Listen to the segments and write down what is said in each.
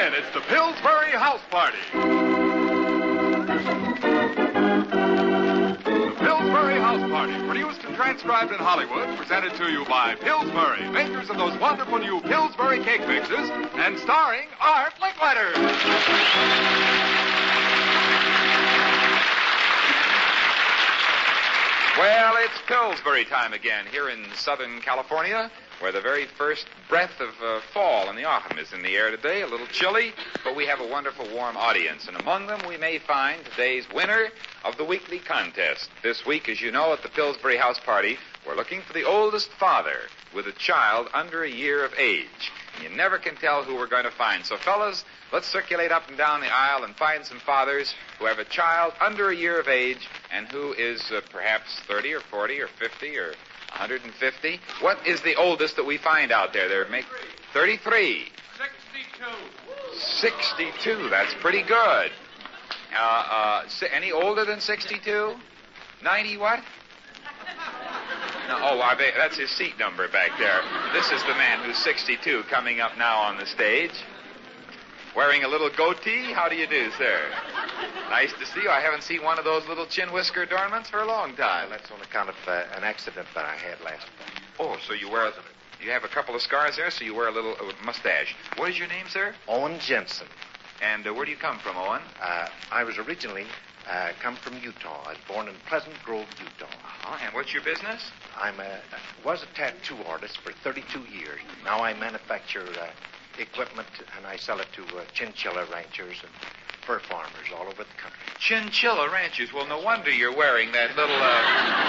in. It's the Pillsbury House Party. The Pillsbury House Party, produced and transcribed in Hollywood, presented to you by Pillsbury, makers of those wonderful new Pillsbury cake mixes, and starring Art Linkletter. Well, it's Pillsbury time again here in Southern California, where the very first breath of fall in the autumn is in the air today. A little chilly, but we have a wonderful warm audience. And among them, we may find today's winner of the weekly contest. This week, as you know, at the Pillsbury House Party, we're looking for the oldest father with a child under a year of age. You never can tell who we're going to find. So, fellas, let's circulate up and down the aisle and find some fathers who have a child under a year of age and who is perhaps 30 or 40 or 50 or 150. What is the oldest that we find out there? 33. 62. That's pretty good. Any older than 62? 90 what? No, that's his seat number back there. This is the man who's 62 coming up now on the stage. Wearing a little goatee? How do you do, sir? Nice to see you. I haven't seen one of those little chin whisker adornments for a long time. That's on account of an accident that I had last night. Oh, so you have a couple of scars there, so you wear a little mustache. What is your name, sir? Owen Jensen. And where do you come from, Owen? I was originally come from Utah. I was born in Pleasant Grove, Utah. And what's your business? I was a tattoo artist for 32 years. Now I manufacture equipment, and I sell it to chinchilla ranchers and fur farmers all over the country. Chinchilla ranchers? Well, no wonder you're wearing that little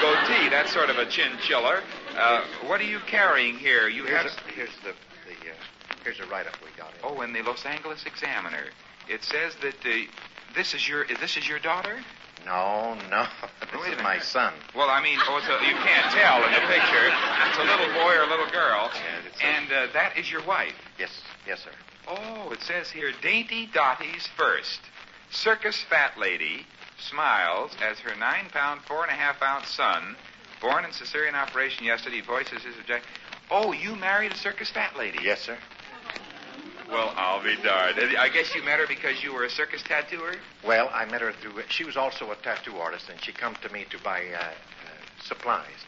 goatee. That's sort of a chinchilla. What are you carrying here? Here's a write-up we got in. Oh, in the Los Angeles Examiner. It says that this is your daughter? No. This is my son. Well, I mean, you can't tell in the picture. It's a little boy or a little girl. And that is your wife? Yes, sir. Oh, it says here, Dainty Dottie's first. Circus fat lady smiles as her 9-pound, 4.5-ounce son, born in cesarean operation yesterday, voices his objection. Oh, you married a circus fat lady? Yes, sir. Well, I'll be darned. I guess you met her because you were a circus tattooer? Well, I met her through... She was also a tattoo artist, and she come to me to buy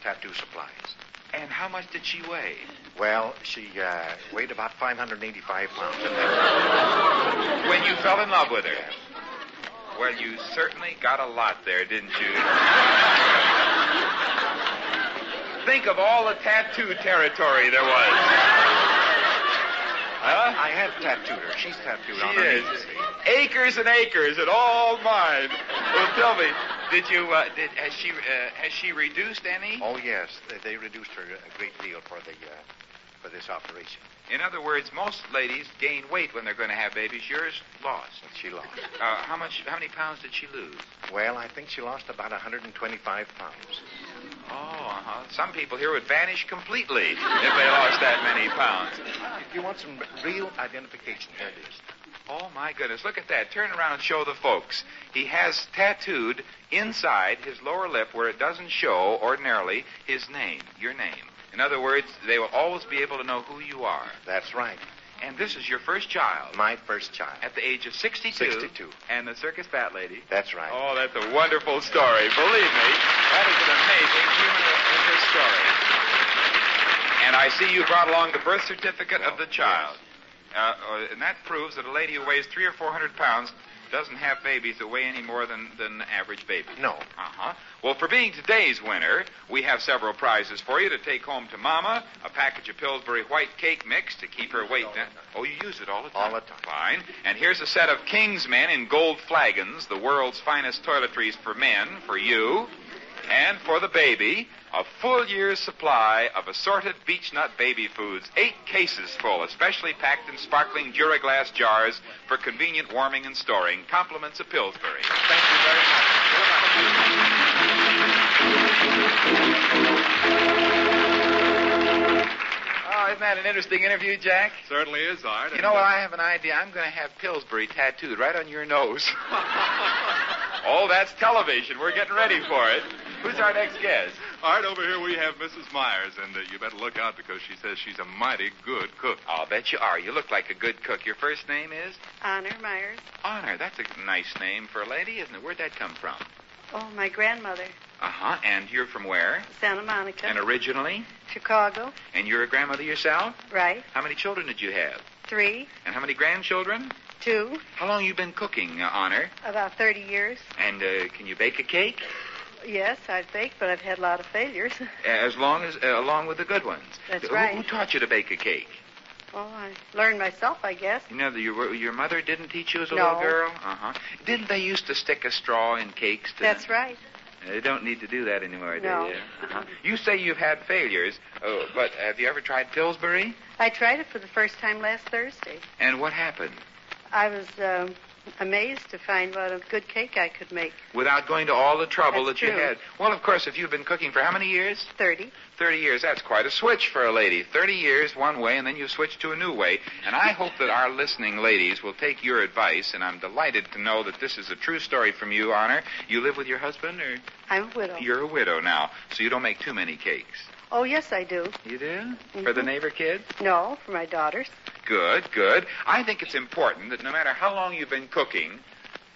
tattoo supplies. And how much did she weigh? Well, she weighed about 585 pounds. When you fell in love with her? Yeah. Well, you certainly got a lot there, didn't you? Think of all the tattoo territory there was. Huh? I have tattooed her. She's tattooed on her. She is. Acres and acres, and all mine. Well, tell me, has she reduced any? Oh yes, they reduced her a great deal for this operation. In other words, most ladies gain weight when they're going to have babies. Yours lost. She lost. How many pounds did she lose? Well, I think she lost about 125 pounds. Oh, Some people here would vanish completely if they lost that many pounds. If you want some real identification, here it is. Oh, my goodness. Look at that. Turn around and show the folks. He has tattooed inside his lower lip, where it doesn't show ordinarily, his name, your name. In other words, they will always be able to know who you are. That's right. And this is your first child. My first child. At the age of 62. 62. And the circus fat lady. That's right. Oh, that's a wonderful story. Believe me, that is an amazing human story. And I see you brought along the birth certificate of the child. And that proves that a lady who weighs 300 or 400 pounds doesn't have babies that weigh any more than the average baby. No. Well, for being today's winner, we have several prizes for you to take home to Mama. A package of Pillsbury white cake mix to keep her weight down. Oh, you use it all the time? All the time. Fine. And here's a set of King's Men in gold flagons, the world's finest toiletries for men, for you. And for the baby, a full year's supply of assorted beech nut baby foods, 8 cases full, especially packed in sparkling Duraglass jars for convenient warming and storing. Compliments of Pillsbury. Thank you very much. Oh, isn't that an interesting interview, Jack? Certainly is, Art. You know what? I have an idea. I'm going to have Pillsbury tattooed right on your nose. Oh, that's television. We're getting ready for it. Who's our next guest? All right, over here we have Mrs. Myers, and you better look out because she says she's a mighty good cook. I'll bet you are. You look like a good cook. Your first name is? Honor Myers. Honor. That's a nice name for a lady, isn't it? Where'd that come from? Oh, my grandmother. Uh-huh. And you're from where? Santa Monica. And originally? Chicago. And you're a grandmother yourself? Right. How many children did you have? 3. And how many grandchildren? 2. How long you been cooking, Honor? About 30 years. And can you bake a cake? Yes, I've baked, but I've had a lot of failures. Along with the good ones. That's right. Who taught you to bake a cake? Oh, I learned myself, I guess. You know, your mother didn't teach you as a No. little girl? Uh-huh. Didn't they used to stick a straw in cakes? That's right. They don't need to do that anymore, do No. you? Uh-huh. You say you've had failures, but have you ever tried Pillsbury? I tried it for the first time last Thursday. And what happened? I was amazed to find what a good cake I could make. Without going to all the trouble That's that you true. had. Well, of course, if you've been cooking for how many years? 30. 30 years, that's quite a switch for a lady. 30 years one way, and then you switch to a new way. And I hope that our listening ladies will take your advice, and I'm delighted to know that this is a true story from you, Honor. You live with your husband, or? I'm a widow. You're a widow now, so you don't make too many cakes. Oh, yes, I do. You do? Mm-hmm. For the neighbor kids? No, for my daughters. Good, good. I think it's important that no matter how long you've been cooking,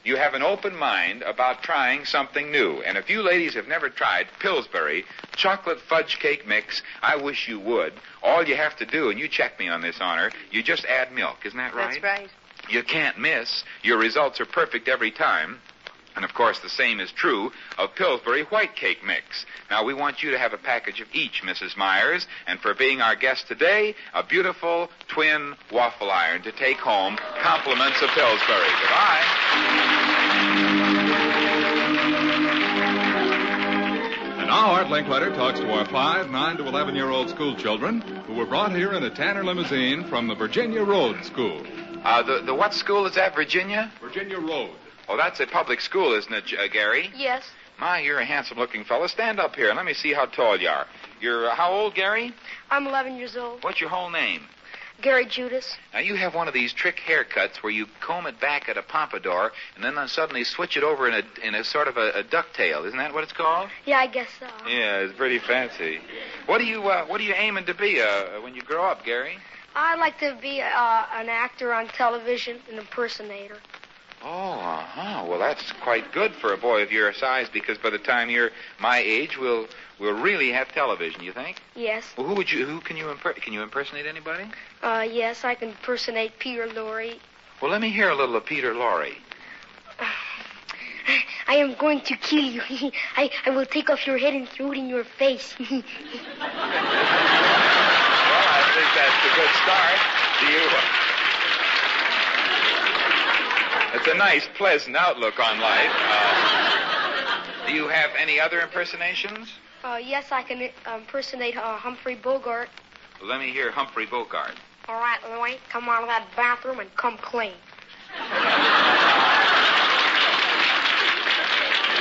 you have an open mind about trying something new. And if you ladies have never tried Pillsbury chocolate fudge cake mix, I wish you would. All you have to do, and you check me on this, Honor, you just add milk. Isn't that right? That's right. You can't miss. Your results are perfect every time. And, of course, the same is true of Pillsbury white cake mix. Now, we want you to have a package of each, Mrs. Myers, and for being our guest today, a beautiful twin waffle iron to take home. Compliments of Pillsbury. Goodbye. And now Art Linkletter talks to our 5, 9 to 11-year-old school children who were brought here in a Tanner limousine from the Virginia Road School. The what school is that, Virginia? Virginia Road. Oh, that's a public school, isn't it, Gary? Yes. My, you're a handsome-looking fellow. Stand up here and let me see how tall you are. You're how old, Gary? I'm 11 years old. What's your whole name? Gary Judas. Now, you have one of these trick haircuts where you comb it back at a pompadour and then suddenly switch it over in a sort of a ducktail. Isn't that what it's called? Yeah, I guess so. Yeah, it's pretty fancy. What are you aiming to be when you grow up, Gary? I'd like to be an actor on television, an impersonator. Oh, uh-huh. Well, that's quite good for a boy of your size because by the time you're my age, we'll really have television, you think? Yes. Well, who can you impersonate anybody? Yes, I can impersonate Peter Lorre. Well, let me hear a little of Peter Lorre. I am going to kill you. I will take off your head and throw it in your face. Well, I think that's a good start. It's a nice, pleasant outlook on life. Do you have any other impersonations? Yes, I can impersonate Humphrey Bogart. Well, let me hear Humphrey Bogart. All right, Louie, come out of that bathroom and come clean.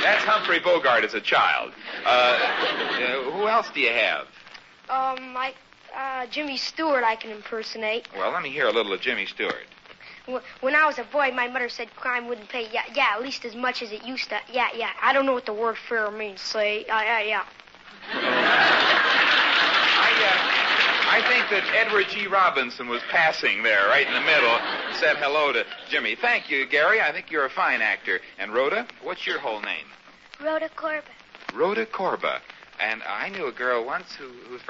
That's Humphrey Bogart as a child. Who else do you have? Jimmy Stewart I can impersonate. Well, let me hear a little of Jimmy Stewart. When I was a boy, my mother said crime wouldn't pay. Yeah, at least as much as it used to. Yeah. I don't know what the word fair means. Say, yeah. I think that Edward G. Robinson was passing there, right in the middle, and said hello to Jimmy. Thank you, Gary. I think you're a fine actor. And Rhoda, what's your whole name? Rhoda Corba. Rhoda Corba. And I knew a girl once whose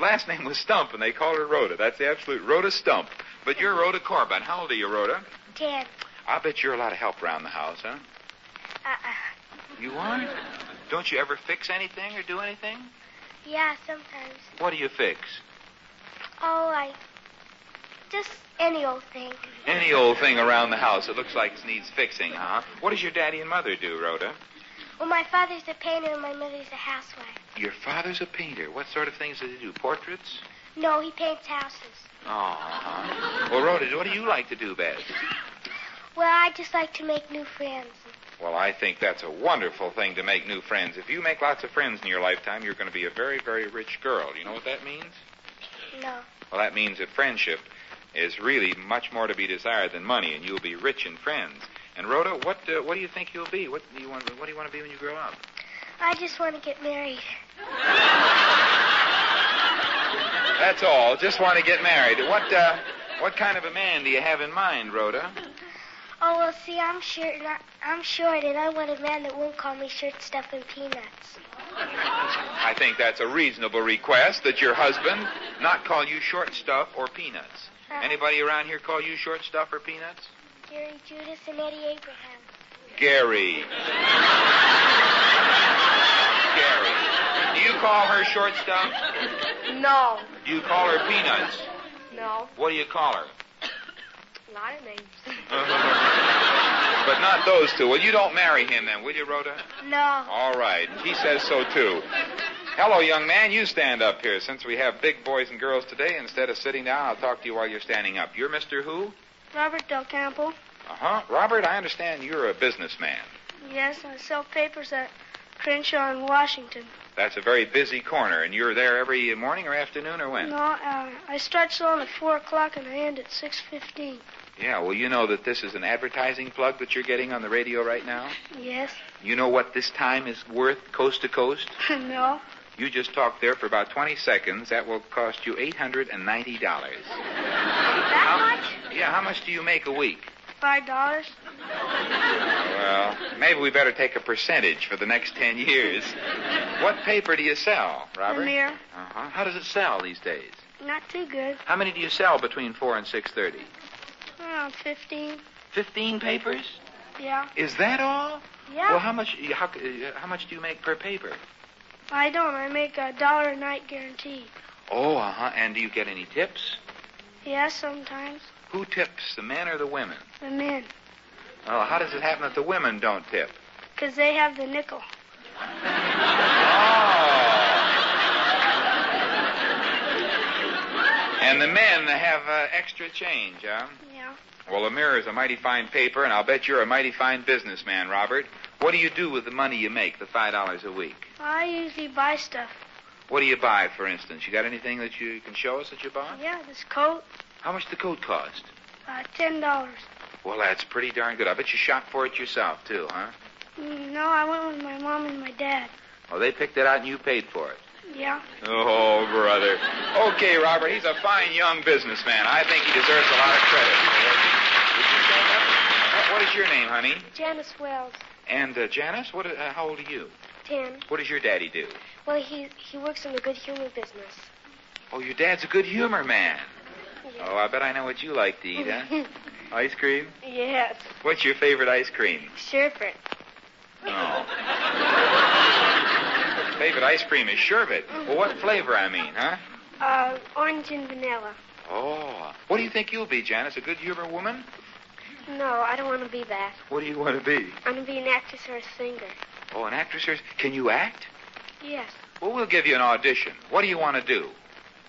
last name was Stump, and they called her Rhoda. That's the absolute Rhoda Stump. But you're Rhoda Corba. And how old are you, Rhoda? 10. I'll bet you're a lot of help around the house, huh? You are? Don't you ever fix anything or do anything? Yeah, sometimes. What do you fix? Oh, just any old thing. Any old thing around the house. It looks like it needs fixing, huh? What does your daddy and mother do, Rhoda? Well, my father's a painter and my mother's a housewife. Your father's a painter. What sort of things does he do? Portraits? No, he paints houses. Oh. Well, Rhoda, what do you like to do best? Well, I just like to make new friends. Well, I think that's a wonderful thing to make new friends. If you make lots of friends in your lifetime, you're going to be a very, very rich girl. You know what that means? No. Well, that means that friendship is really much more to be desired than money, and you'll be rich in friends. And Rhoda, what do you think you'll be? What do you want to be when you grow up? I just want to get married. That's all. Just want to get married. What kind of a man do you have in mind, Rhoda? Oh, well, see, I'm short, and I want a man that won't call me shirt stuff and peanuts. I think that's a reasonable request, that your husband not call you short stuff or peanuts. Anybody around here call you short stuff or peanuts? Gary Judas and Eddie Abraham. Gary. Gary. Do you call her short stuff? No. Do you call her peanuts? No. What do you call her? A lot of names. But not those two. Well, you don't marry him then, will you, Rhoda? No. All right. He says so, too. Hello, young man. You stand up here. Since we have big boys and girls today, instead of sitting down, I'll talk to you while you're standing up. You're Mr. Who? Robert Del Campo. Uh-huh. Robert, I understand you're a businessman. Yes, I sell papers at Crenshaw in Washington. That's a very busy corner, and you're there every morning or afternoon or when? No, I start selling at 4 o'clock and I end at 6:15. Yeah, well, you know that this is an advertising plug that you're getting on the radio right now? Yes. You know what this time is worth coast to coast? No. You just talked there for about 20 seconds. That will cost you $890. That much? Yeah, how much do you make a week? $5. Well, maybe we better take a percentage for the next 10 years. What paper do you sell, Robert? The Mirror. Uh-huh. How does it sell these days? Not too good. How many do you sell between 4 and 6:30? Around 15. 15 papers? Yeah. Is that all? Yeah. Well, how much do you make per paper? I don't. I make $1 a night guaranteed. Oh, uh-huh. And do you get any tips? Yes, sometimes. Who tips, the men or the women? The men. Oh, how does it happen that the women don't tip? Because they have the nickel. And the men have extra change, huh? Yeah. Well, the Mirror is a mighty fine paper, and I'll bet you're a mighty fine businessman, Robert. What do you do with the money you make, the $5 a week? I usually buy stuff. What do you buy, for instance? You got anything that you can show us that you bought? Yeah, this coat, How much the coat cost? $10. Well, that's pretty darn good. I bet you shop for it yourself, too, huh? No, I went with my mom and my dad. Well, they picked it out and you paid for it. Yeah. Oh, brother. Okay, Robert, he's a fine young businessman. I think he deserves a lot of credit for working. Would you stand up? What is your name, honey? Janice Wells. And Janice, how old are you? 10. What does your daddy do? Well, he works in the good humor business. Oh, your dad's a good humor man. Yeah. Oh, I bet I know what you like to eat, huh? Ice cream? Yes. What's your favorite ice cream? Sherbet. Oh. Favorite ice cream is sherbet. Well, what flavor, I mean, huh? Orange and vanilla. Oh. What do you think you'll be, Janice? A good humor woman? No, I don't want to be that. What do you want to be? I want to be an actress or a singer. Oh, an actress? Can you act? Yes. Well, we'll give you an audition. What do you want to do?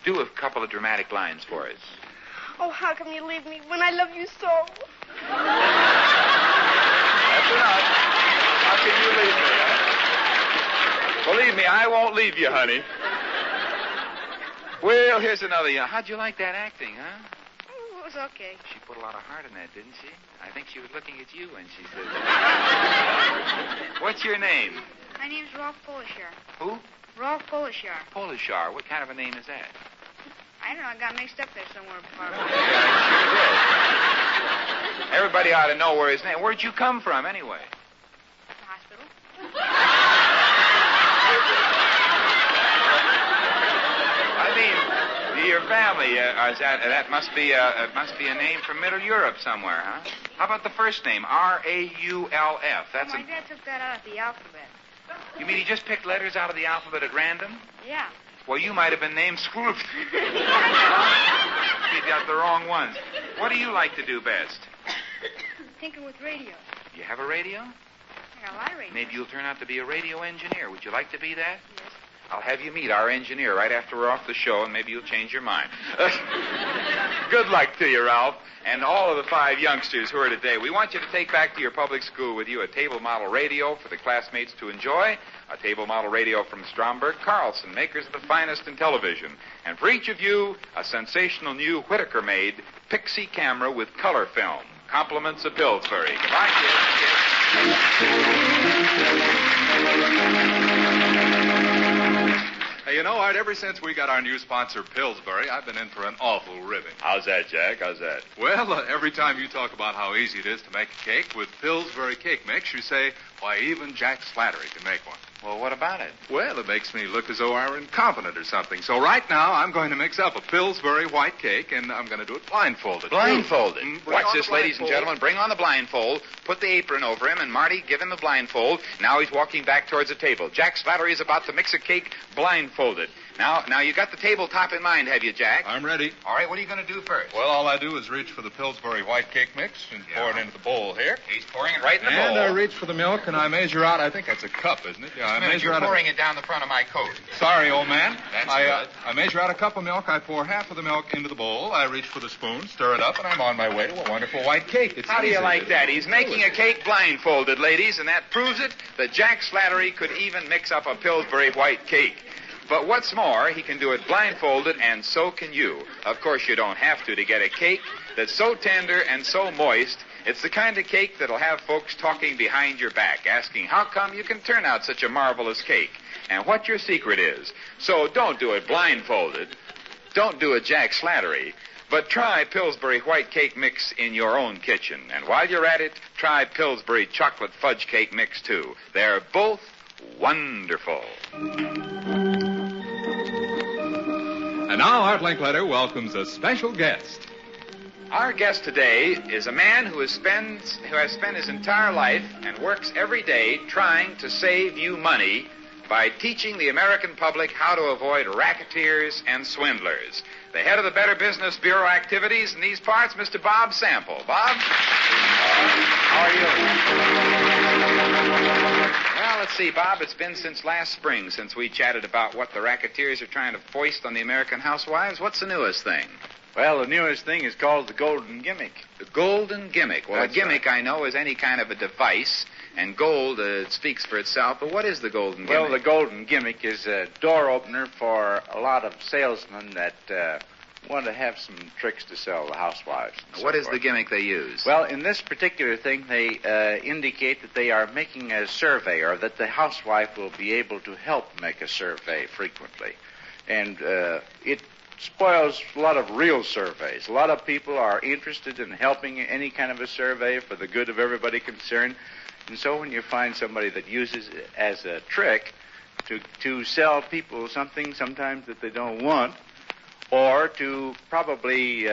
Do a couple of dramatic lines for us. Oh, how come you leave me when I love you so? That's enough. How can you leave me, huh? Believe me, I won't leave you, honey. Well, here's another. How'd you like that acting, huh? Oh, it was okay. She put a lot of heart in that, didn't she? I think she was looking at you when she said that. What's your name? My name's Rolf Polishar. Who? Rolf Polishar. Polishar. What kind of a name is that? I don't know. I got mixed up there somewhere before. Yeah, sure did. Everybody ought to know where his name. Where'd you come from, anyway? The hospital. I mean, your family. That must be a name from Middle Europe somewhere, huh? How about the first name? R-A-U-L-F. That's My dad took that out of the alphabet. You mean he just picked letters out of the alphabet at random? Yeah. Well, you might have been named Scrooge. He got the wrong ones. What do you like to do best? Thinking with radio. You have a radio? I got a lot of radio. Maybe you'll turn out to be a radio engineer. Would you like to be that? Yes. I'll have you meet our engineer right after we're off the show, and maybe you'll change your mind. Good luck to you, Ralph, and all of the 5 youngsters who are today. We want you to take back to your public school with you a table model radio for the classmates to enjoy, a table model radio from Stromberg Carlson, makers of the finest in television, and for each of you, a sensational new Whittaker-made Pixie camera with color film. Compliments of Pillsbury. Goodbye, kids. Hey, you know, Art, ever since we got our new sponsor, Pillsbury, I've been in for an awful ribbing. How's that, Jack? How's that? Well, every time you talk about how easy it is to make a cake with Pillsbury cake mix, you say, why, even Jack Slattery can make one. Well, what about it? Well, it makes me look as though I were incompetent or something. So right now, I'm going to mix up a Pillsbury white cake, and I'm going to do it blindfolded. Blindfolded. Watch on this, the ladies and blindfold. gentlemen. Bring on the blindfold. Put the apron over him, and Marty, give him the blindfold. Now he's walking back towards the table. Jack Slattery is about to mix a cake blindfolded. Now you got the tabletop in mind, have you, Jack? I'm ready. All right, what are you going to do first? Well, all I do is reach for the Pillsbury white cake mix and pour it into the bowl here. He's pouring it right in the And bowl. I reach for the milk, and I measure out, I think that's a cup, isn't it? Yeah, I measure You're out pouring it down the front of my coat. Sorry, old man. That's I measure out a cup of milk. I pour half of the milk into the bowl. I reach for the spoon, stir it up, and I'm on my way to a wonderful white cake. It's How do you easy. like that? He's making a cake blindfolded, ladies, and that proves it that Jack Slattery could even mix up a Pillsbury white cake. But what's more, he can do it blindfolded, and so can you. Of course, you don't have to get a cake that's so tender and so moist. It's the kind of cake that'll have folks talking behind your back, asking how come you can turn out such a marvelous cake, and what your secret is. So don't do it blindfolded. Don't do it Jack Slattery. But try Pillsbury white cake mix in your own kitchen. And while you're at it, try Pillsbury chocolate fudge cake mix, too. They're both wonderful. And now Art Linkletter welcomes a special guest. Our guest today is a man who has spent his entire life and works every day trying to save you money by teaching the American public how to avoid racketeers and swindlers. The head of the Better Business Bureau activities in these parts, Mr. Bob Sample. Bob? How are you? Well, let's see, Bob. It's been since last spring since we chatted about what the racketeers are trying to foist on the American housewives. What's the newest thing? Well, the newest thing is called the golden gimmick. The golden gimmick. Well, That's a gimmick, I know, is any kind of a device, and gold speaks for itself. But what is the golden gimmick? Well, the golden gimmick is a door opener for a lot of salesmen that want to have some tricks to sell the housewives. What is the gimmick they use? Well, in this particular thing, they indicate that they are making a survey, or that the housewife will be able to help make a survey frequently. And it spoils a lot of real surveys. A lot of people are interested in helping any kind of a survey for the good of everybody concerned. And so when you find somebody that uses it as a trick to sell people something sometimes that they don't want, or to probably,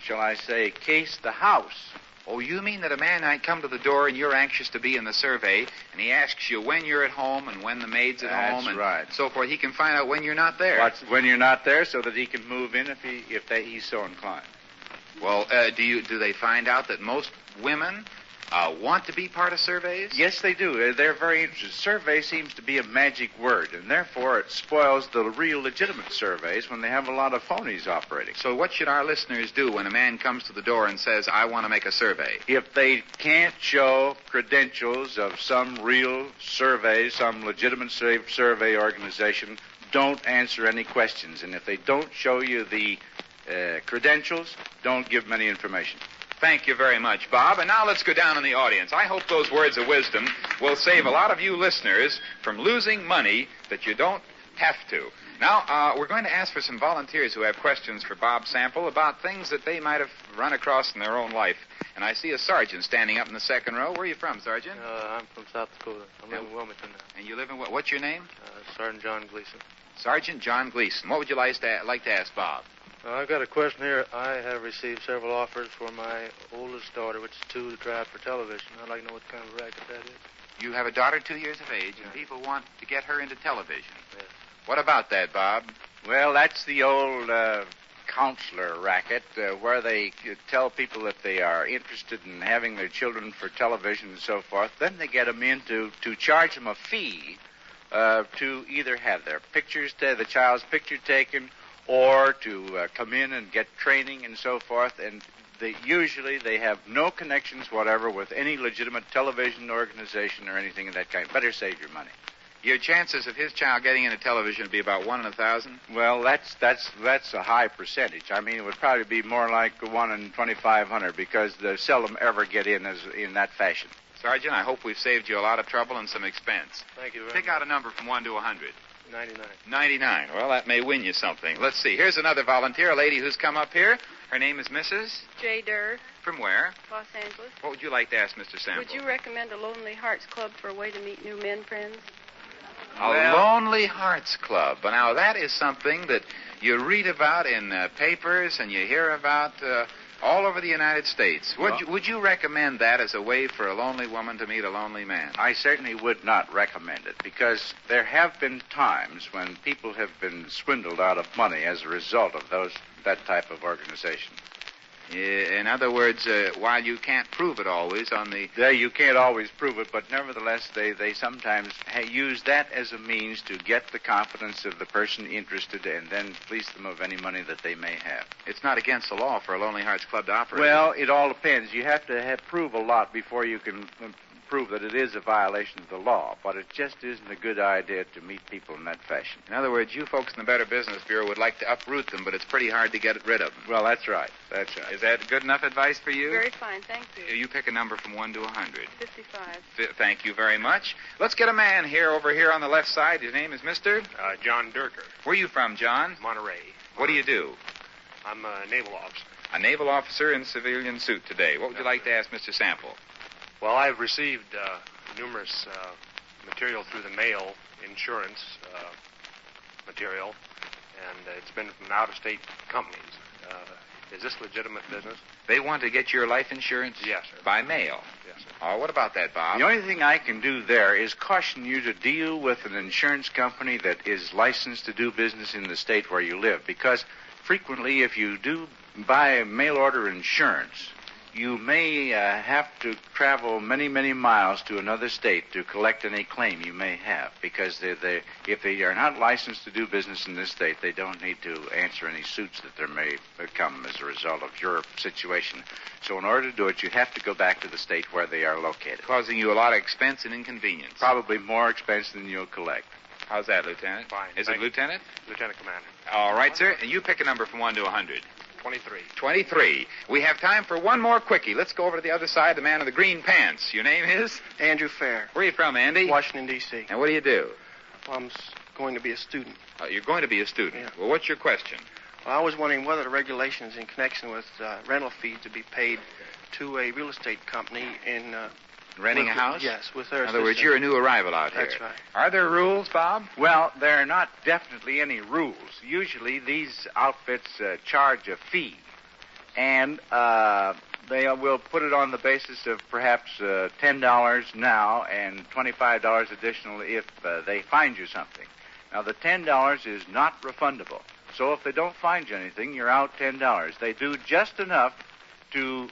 shall I say, case the house. Oh, you mean that a man might come to the door and you're anxious to be in the survey, and he asks you when you're at home and when the maid's at home and right. so forth. He can find out when you're not there. When you're not there, so that he can move in if he's so inclined. Well, do they find out that most women want to be part of surveys? Yes, they do. They're very interested. Survey seems to be a magic word, and therefore it spoils the real legitimate surveys when they have a lot of phonies operating. So what should our listeners do when a man comes to the door and says, I want to make a survey? If they can't show credentials of some real survey, some legitimate survey organization, don't answer any questions. And if they don't show you the credentials, don't give them any information. Thank you very much, Bob. And now let's go down in the audience. I hope those words of wisdom will save a lot of you listeners from losing money that you don't have to. Now, we're going to ask for some volunteers who have questions for Bob Sample about things that they might have run across in their own life. And I see a sergeant standing up in the second row. Where are you from, Sergeant? I'm from South Dakota. I'm in Wilmington now. And you live in what's your name? Sergeant John Gleason. Sergeant John Gleason. What would you like to ask Bob? I've got a question here. I have received several offers for my oldest daughter, which is 2, to try out for television. I'd like to know what kind of racket that is. You have a daughter 2 years of age, and people want to get her into television. Yes. What about that, Bob? Well, that's the old counselor racket, where they tell people that they are interested in having their children for television and so forth. Then they get them in to charge them a fee to either have their pictures, the child's picture taken, or to come in and get training and so forth. And usually they have no connections whatever with any legitimate television organization or anything of that kind. Better save your money. Your chances of his child getting into television would be about 1 in 1,000? Well, that's a high percentage. I mean, it would probably be more like 1 in 2,500 because they seldom ever get in that fashion. Sergeant, I hope we've saved you a lot of trouble and some expense. Thank you very Pick much. out a number from 1 to 100. 99. 99. Well, that may win you something. Let's see. Here's another volunteer, a lady who's come up here. Her name is Mrs. J. Durr, From where? Los Angeles. What would you like to ask Mr. Sample? Would you recommend a Lonely Hearts Club for a way to meet new men friends? A Lonely Hearts Club. But now, that is something that you read about in papers and you hear about all over the United States. Would you recommend that as a way for a lonely woman to meet a lonely man? I certainly would not recommend it because there have been times when people have been swindled out of money as a result of that type of organization. In other words, while you can't prove it always on the... You can't always prove it, but nevertheless, they sometimes use that as a means to get the confidence of the person interested and then fleece them of any money that they may have. It's not against the law for a Lonely Hearts Club to operate. Well, it all depends. You have to prove a lot before you can prove that it is a violation of the law, but it just isn't a good idea to meet people in that fashion. In other words, you folks in the Better Business Bureau would like to uproot them, but it's pretty hard to get rid of them. Well, that's right. That's right. Is that good enough advice for you? Very fine, thank you. You pick a number from 1 to 100. 55. Thank you very much. Let's get a man over here on the left side. His name is Mr.? John Durker. Where are you from, John? Monterey. What do you do? I'm a naval officer. A naval officer in civilian suit today. What would you like to ask Mr. Sample? Well, I've received numerous material through the mail, insurance material, and it's been from out-of-state companies. Is this legitimate business? They want to get your life insurance? Yes, sir. By mail? Yes, sir. Oh, what about that, Bob? The only thing I can do there is caution you to deal with an insurance company that is licensed to do business in the state where you live, because frequently if you do buy mail order insurance, you may have to travel many, many miles to another state to collect any claim you may have, because if they are not licensed to do business in this state, they don't need to answer any suits that there may come as a result of your situation. So in order to do it, you have to go back to the state where they are located. Causing you a lot of expense and inconvenience. Probably more expense than you'll collect. How's that, Lieutenant? Fine. Is it Lieutenant? Lieutenant Commander. All right, sir. And you pick a number from 1 to 100. 23. 23. We have time for one more quickie. Let's go over to the other side, the man in the green pants. Your name is? Andrew Fair. Where are you from, Andy? Washington, D.C. And what do you do? Well, I'm going to be a student. You're going to be a student. Yeah. Well, what's your question? Well, I was wondering whether the regulations in connection with rental fees to be paid to a real estate company in... Renting a house? Yes, with their In other words, you're a new arrival out here. That's right. Are there rules, Bob? Well, there are not definitely any rules. Usually these outfits charge a fee, and they will put it on the basis of perhaps $10 now and $25 additional if they find you something. Now, the $10 is not refundable. So if they don't find you anything, you're out $10. They do just enough to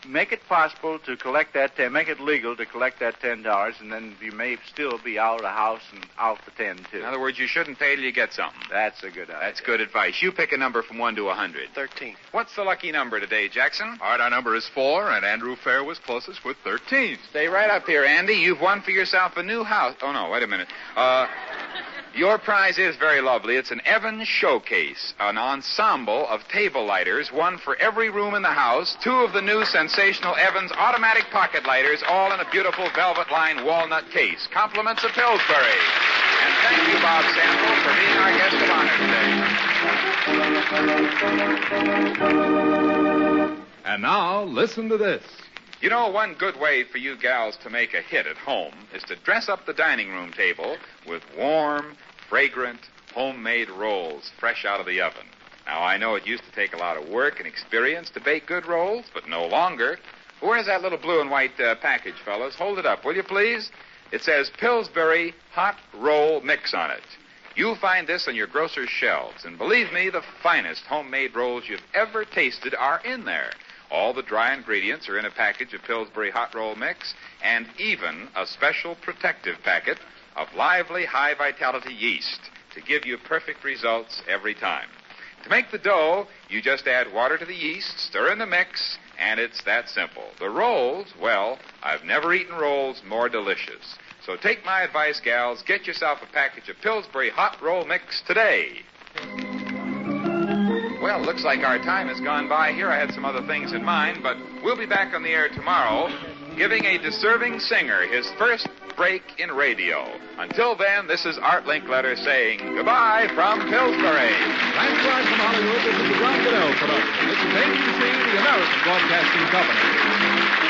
make it possible to collect that make it legal to collect that $10, and then you may still be out of the house and out the 10 too. In other words, you shouldn't pay till you get something. That's a good idea. That's good advice. You pick a number from 1 to 100. 13. What's the lucky number today, Jackson? All right, our number is 4, and Andrew Fair was closest with 13. Stay right up here, Andy. You've won for yourself a new house. Oh, no, wait a minute. Your prize is very lovely. It's an Evans Showcase, an ensemble of table lighters, one for every room in the house, 2 of the new sensational Evans automatic pocket lighters, all in a beautiful velvet-lined walnut case. Compliments of Pillsbury. And thank you, Bob Sample, for being our guest of honor today. And now, listen to this. You know, one good way for you gals to make a hit at home is to dress up the dining room table with warm, fragrant, homemade rolls fresh out of the oven. Now, I know it used to take a lot of work and experience to bake good rolls, but no longer. Where's that little blue and white package, fellas? Hold it up, will you, please? It says Pillsbury Hot Roll Mix on it. You'll find this on your grocer's shelves, and believe me, the finest homemade rolls you've ever tasted are in there. All the dry ingredients are in a package of Pillsbury Hot Roll Mix, and even a special protective packet of lively, high-vitality yeast to give you perfect results every time. To make the dough, you just add water to the yeast, stir in the mix, and it's that simple. The rolls, well, I've never eaten rolls more delicious. So take my advice, gals. Get yourself a package of Pillsbury Hot Roll Mix today. Well, looks like our time has gone by here. I had some other things in mind, but we'll be back on the air tomorrow. giving a deserving singer his first break in radio. Until then, this is Art Linkletter saying goodbye from Pillsbury. Transcribed from Hollywood, this is the John Goodell production. This is ABC, the American Broadcasting Company.